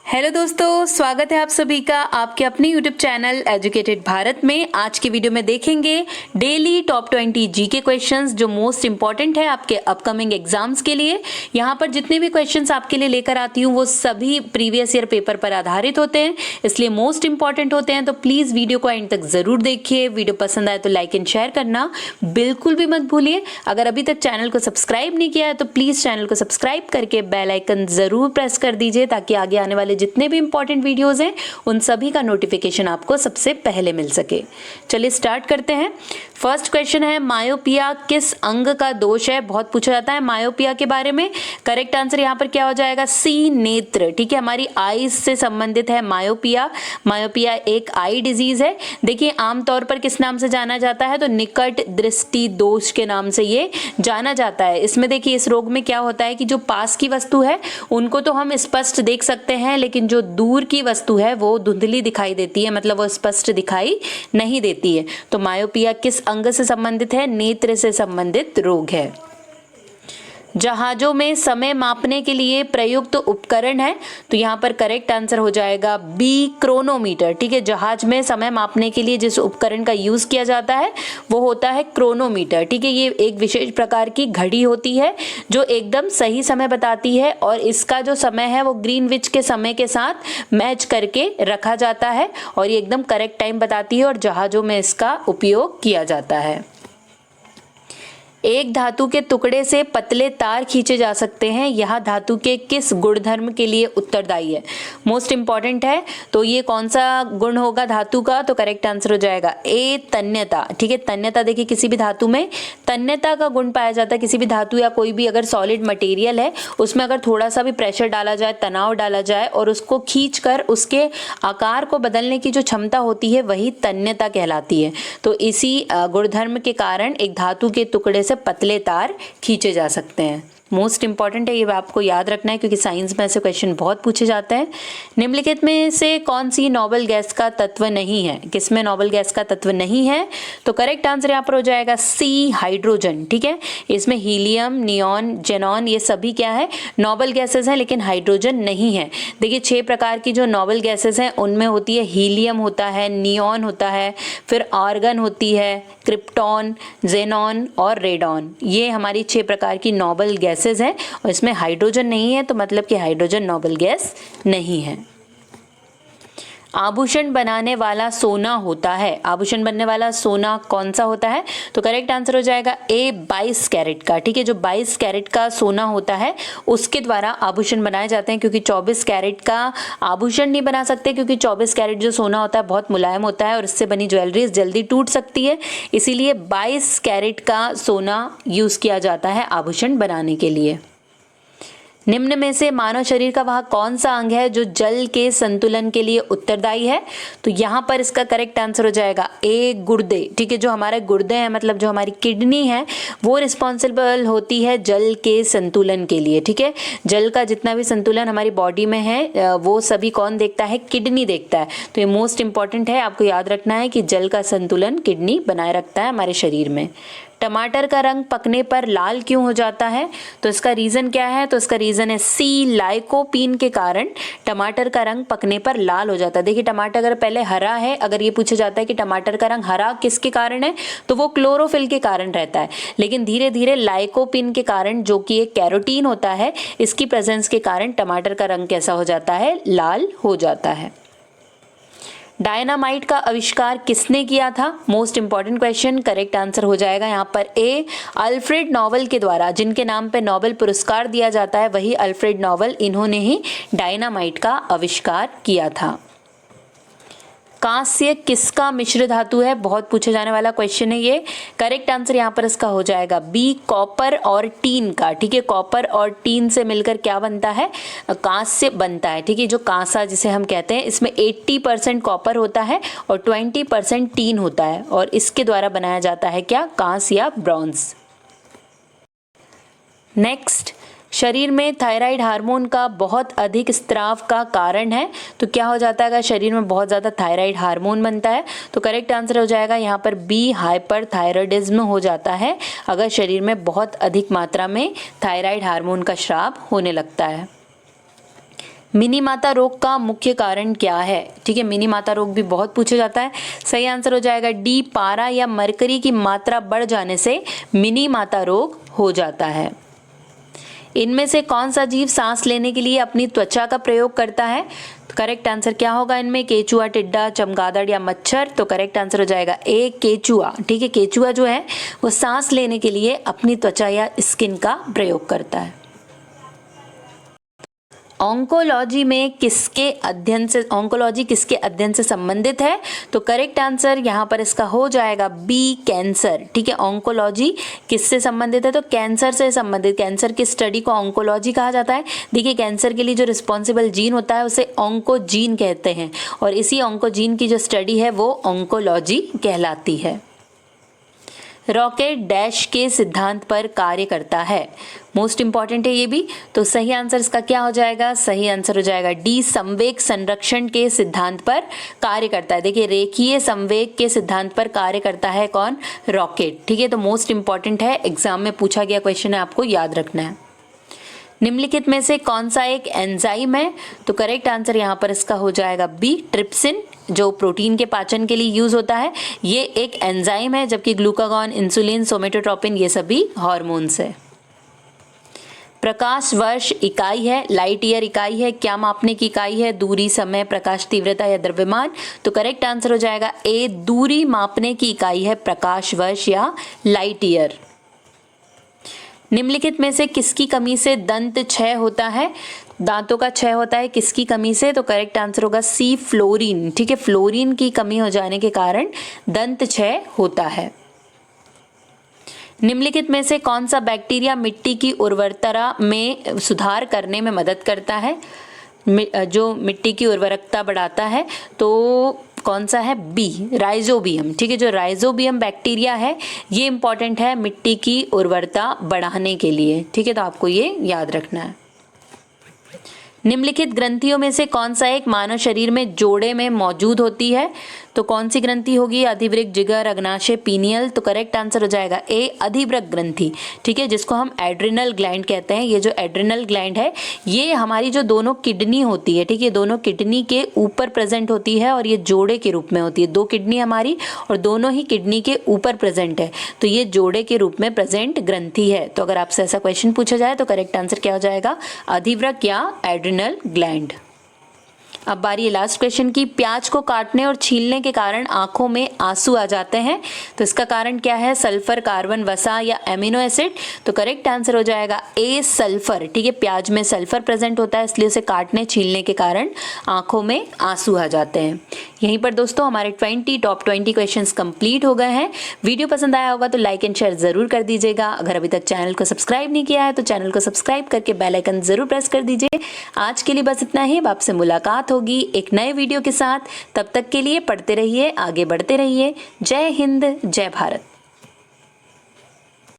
Hello दोस्तों, स्वागत है आप सभी का आपके अपने यूट्यूब चैनल एजुकेटेड भारत में। आज की वीडियो में देखेंगे डेली टॉप 20 जीके क्वेश्चंस जो मोस्ट इंपॉर्टेंट है आपके अपकमिंग एग्जाम्स के लिए। यहाँ पर जितने भी क्वेश्चंस आपके लिए लेकर आती हूँ वो सभी प्रीवियस ईयर पेपर पर आधारित होते हैं, इसलिए मोस्ट इंपॉर्टेंट होते हैं। तो प्लीज वीडियो को एंड तक जरूर देखिए। वीडियो पसंद आए तो लाइक एंड शेयर करना बिल्कुल भी मत भूलिए। अगर अभी तक चैनल को सब्सक्राइब नहीं किया है तो प्लीज चैनल को सब्सक्राइब करके बेल आइकन जरूर प्रेस कर दीजिए ताकि आगे आने वाले जितने भी इंपॉर्टेंट वीडियोस हैं उन सभी का नोटिफिकेशन आपको सबसे पहले मिल सके। चलिए स्टार्ट करते हैं। फर्स्ट क्वेश्चन है, मायोपिया किस अंग का दोष है? बहुत पूछा जाता है मायोपिया के बारे में। करेक्ट आंसर यहाँ पर क्या हो जाएगा? सी, नेत्र। ठीक है, हमारी आईज से संबंधित है मायोपिया। मायोपिया एक आई डिजीज है। देखिए आमतौर पर किस नाम से जाना जाता है? तो निकट दृष्टि दोष के नाम से ये जाना जाता है। इसमें देखिए इस रोग में क्या होता है कि जो पास की वस्तु है उनको तो हम स्पष्ट देख सकते हैं, लेकिन जो दूर की वस्तु है वो धुंधली दिखाई देती है, मतलब वो स्पष्ट दिखाई नहीं देती है। तो मायोपिया किस अंग से संबंधित है? नेत्र से संबंधित रोग है। जहाजों में समय मापने के लिए प्रयुक्त उपकरण है, तो यहाँ पर करेक्ट आंसर हो जाएगा बी, क्रोनोमीटर। ठीक है, जहाज में समय मापने के लिए जिस उपकरण का यूज किया जाता है वो होता है क्रोनोमीटर। ठीक है, ये एक विशेष प्रकार की घड़ी होती है जो एकदम सही समय बताती है और इसका जो समय है वो ग्रीनविच के समय के साथ मैच करके रखा जाता है और ये एकदम करेक्ट टाइम बताती है और जहाजों में इसका उपयोग किया जाता है। एक धातु के टुकड़े से पतले तार खींचे जा सकते हैं, यह धातु के किस गुणधर्म के लिए उत्तरदायी है? मोस्ट इंपॉर्टेंट है। तो ये कौन सा गुण होगा धातु का? तो करेक्ट आंसर हो जाएगा ए, तन्यता। ठीक है, तन्यता। देखिए किसी भी धातु में तन्यता का गुण पाया जाता है। किसी भी धातु या कोई भी अगर सॉलिड मटेरियल है उसमें अगर थोड़ा सा भी प्रेशर डाला जाए, तनाव डाला जाए और उसको खींच कर उसके आकार को बदलने की जो क्षमता होती है वही तन्यता कहलाती है। तो इसी गुणधर्म के कारण एक धातु के टुकड़े से पतले तार खींचे जा सकते हैं। मोस्ट इंपॉर्टेंट है, ये आपको याद रखना है क्योंकि साइंस में ऐसे क्वेश्चन बहुत पूछे जाते हैं। निम्नलिखित में से कौन सी नोबल गैस का तत्व नहीं है? किसमें नोबल गैस का तत्व नहीं है? तो करेक्ट आंसर यहाँ पर हो जाएगा सी, हाइड्रोजन। ठीक है, इसमें हीलियम, नियॉन, जेनॉन ये सभी क्या है? नोबल गैसेस हैं, लेकिन हाइड्रोजन नहीं है। देखिए 6 प्रकार की जो नोबल गैसेस हैं उनमें होती है हीलियम होता है, नियॉन होता है, फिर आर्गन होती है, क्रिप्टॉन, जेनॉन और रेडॉन। ये हमारी 6 प्रकार की नोबल गैसेस है और इसमें हाइड्रोजन नहीं है, तो मतलब कि हाइड्रोजन नोबल गैस नहीं है। आभूषण बनाने वाला सोना होता है, आभूषण बनने वाला सोना कौन सा होता है? तो करेक्ट आंसर हो जाएगा ए, 22 कैरेट का। ठीक है, जो 22 कैरेट का सोना होता है उसके द्वारा आभूषण बनाए जाते हैं, क्योंकि 24 कैरेट का आभूषण नहीं बना सकते क्योंकि 24 कैरेट जो सोना होता है बहुत मुलायम होता है और इससे बनी ज्वेलरी जल्दी टूट सकती है, इसीलिए 22 कैरेट का सोना यूज किया जाता है आभूषण बनाने के लिए। निम्न में से मानव शरीर का वह कौन सा अंग है जो जल के संतुलन के लिए उत्तरदायी है? तो यहाँ पर इसका करेक्ट आंसर हो जाएगा ए, गुर्दे। ठीक है, जो हमारे गुर्दे हैं मतलब जो हमारी किडनी है वो रिस्पॉन्सिबल होती है जल के संतुलन के लिए। ठीक है, जल का जितना भी संतुलन हमारी बॉडी में है वो सभी कौन देखता है? किडनी देखता है। तो ये मोस्ट इंपॉर्टेंट है, आपको याद रखना है कि जल का संतुलन किडनी बनाए रखता है हमारे शरीर में। टमाटर का रंग पकने पर लाल क्यों हो जाता है? तो इसका रीजन क्या है? तो इसका रीजन है सी, लाइकोपीन के कारण टमाटर का रंग पकने पर लाल हो जाता है। देखिए टमाटर अगर पहले हरा है, अगर ये पूछा जाता है कि टमाटर का रंग हरा किसके कारण है, तो वो क्लोरोफिल के कारण रहता है, लेकिन धीरे धीरे लाइकोपीन के कारण जो कि एक कैरोटीन होता है इसकी प्रेजेंस के कारण टमाटर का रंग कैसा हो जाता है? लाल हो जाता है। डायनामाइट का आविष्कार किसने किया था? Most important question. Correct answer हो जाएगा यहाँ पर ए, अल्फ्रेड नोबेल के द्वारा। जिनके नाम पे नोबेल पुरस्कार दिया जाता है वही अल्फ्रेड नोबेल, इन्होंने ही डायनामाइट का आविष्कार किया था। कांस्य किसका मिश्र धातु है? बहुत पूछे जाने वाला क्वेश्चन है ये। करेक्ट आंसर यहाँ पर इसका हो जाएगा बी, कॉपर और टीन का। ठीक है, कॉपर और टीन से मिलकर क्या बनता है? कांस्य बनता है। ठीक है, जो कांसा जिसे हम कहते हैं इसमें 80% कॉपर होता है और 20% टीन होता है और इसके द्वारा बनाया जाता है क्या? कांस्य या ब्रॉन्ज। नेक्स्ट, शरीर में थायराइड हार्मोन का बहुत अधिक स्त्राव का कारण है, तो क्या हो जाता है अगर शरीर में बहुत ज़्यादा थायराइड हार्मोन बनता है? तो करेक्ट आंसर हो जाएगा यहाँ पर बी, हाइपरथायराइडिज्म हो जाता है अगर शरीर में बहुत अधिक मात्रा में थायराइड हार्मोन का स्राव होने लगता है। मिनी माता रोग का मुख्य कारण क्या है? ठीक है, मिनी माता रोग भी बहुत पूछा जाता है। सही आंसर हो जाएगा डी, पारा या मरकरी की मात्रा बढ़ जाने से मिनी माता रोग हो जाता है। इनमें से कौन सा जीव सांस लेने के लिए अपनी त्वचा का प्रयोग करता है? तो करेक्ट आंसर क्या होगा इनमें? केचुआ, टिड्डा, चमगादड़ या मच्छर? तो करेक्ट आंसर हो जाएगा ए, केचुआ। ठीक है, केचुआ जो है वो सांस लेने के लिए अपनी त्वचा या स्किन का प्रयोग करता है। ऑन्कोलॉजी किसके अध्ययन से संबंधित है? तो करेक्ट आंसर यहाँ पर इसका हो जाएगा बी, कैंसर। ठीक है, ऑन्कोलॉजी किससे संबंधित है? तो कैंसर से संबंधित, कैंसर की स्टडी को ऑन्कोलॉजी कहा जाता है। देखिए, कैंसर के लिए जो रिस्पॉन्सिबल जीन होता है उसे ऑन्कोजीन कहते हैं और इसी ऑन्कोजीन की जो स्टडी है वो ऑन्कोलॉजी कहलाती है। रॉकेट डैश के सिद्धांत पर कार्य करता है। मोस्ट इंपॉर्टेंट है ये भी। तो सही आंसर इसका क्या हो जाएगा? सही आंसर हो जाएगा डी, संवेग संरक्षण के सिद्धांत पर कार्य करता है। देखिए, रेखीय संवेग के सिद्धांत पर कार्य करता है कौन? रॉकेट। ठीक है, तो मोस्ट इंपॉर्टेंट है, एग्जाम में पूछा गया क्वेश्चन है, आपको याद रखना है। निम्नलिखित में से कौन सा एक एंजाइम है? तो करेक्ट आंसर यहाँ पर इसका हो जाएगा बी, ट्रिप्सिन, जो प्रोटीन के पाचन के लिए यूज होता है। ये एक एंजाइम है, जबकि ग्लूकागॉन, इंसुलिन, सोमेटोट्रोपिन ये सभी हार्मोन्स है। प्रकाश वर्ष इकाई है, लाइट ईयर इकाई है, क्या मापने की इकाई है? दूरी, समय, प्रकाश तीव्रता या द्रव्यमान? तो करेक्ट आंसर हो जाएगा ए, दूरी मापने की इकाई है प्रकाश वर्ष या लाइट ईयर। निम्नलिखित में से किसकी कमी से दंत क्षय होता है? दांतों का क्षय होता है किसकी कमी से? तो करेक्ट आंसर होगा सी, फ्लोरीन। ठीक है, फ्लोरीन की कमी हो जाने के कारण दंत क्षय होता है। निम्नलिखित में से कौन सा बैक्टीरिया मिट्टी की उर्वरता में सुधार करने में मदद करता है? जो मिट्टी की उर्वरकता बढ़ाता है, तो कौन सा है? B, rhizobium. ठीक है, जो राइजोबियम बैक्टीरिया है ये इंपॉर्टेंट है मिट्टी की उर्वरता बढ़ाने के लिए। ठीक है, तो आपको ये याद रखना है। निम्नलिखित ग्रंथियों में से कौन सा एक मानव शरीर में जोड़े में मौजूद होती है? तो कौन सी ग्रंथि होगी? अधिवृक्क, जिगर, अग्नाशय, पीनियल? तो करेक्ट आंसर हो जाएगा ए, अधिवृक्क ग्रंथि। ठीक है, जिसको हम एड्रिनल ग्लैंड कहते हैं। ये जो एड्रिनल ग्लैंड है ये हमारी जो दोनों किडनी होती है, ठीक है, दोनों किडनी के ऊपर प्रेजेंट होती है और ये जोड़े के रूप में होती है। दो किडनी हमारी और दोनों ही किडनी के ऊपर प्रेजेंट है, तो ये जोड़े के रूप में प्रेजेंट ग्रंथि है। तो अगर आपसे ऐसा क्वेश्चन पूछा जाए तो करेक्ट आंसर क्या हो जाएगा? अधिवृक्क या एड्रिनल ग्लैंड। अब बारी है लास्ट क्वेश्चन की। प्याज को काटने और छीलने के कारण आंखों में आंसू आ जाते हैं, तो इसका कारण क्या है? सल्फर, कार्बन, वसा या एमिनो एसिड? तो करेक्ट आंसर हो जाएगा ए, सल्फर। ठीक है, प्याज में सल्फर प्रेजेंट होता है, इसलिए उसे काटने छीलने के कारण आंखों में आंसू आ जाते हैं। यहीं पर दोस्तों हमारे टॉप 20 क्वेश्चंस कंप्लीट हो गए हैं। वीडियो पसंद आया होगा तो लाइक एंड शेयर जरूर कर दीजिएगा। अगर अभी तक चैनल को सब्सक्राइब नहीं किया है तो चैनल को सब्सक्राइब करके बेल आइकन जरूर प्रेस कर दीजिए। आज के लिए बस इतना ही। अब आपसे मुलाकात होगी एक नए वीडियो के साथ। तब तक के लिए पढ़ते रहिए, आगे बढ़ते रहिए। जय हिंद, जय भारत।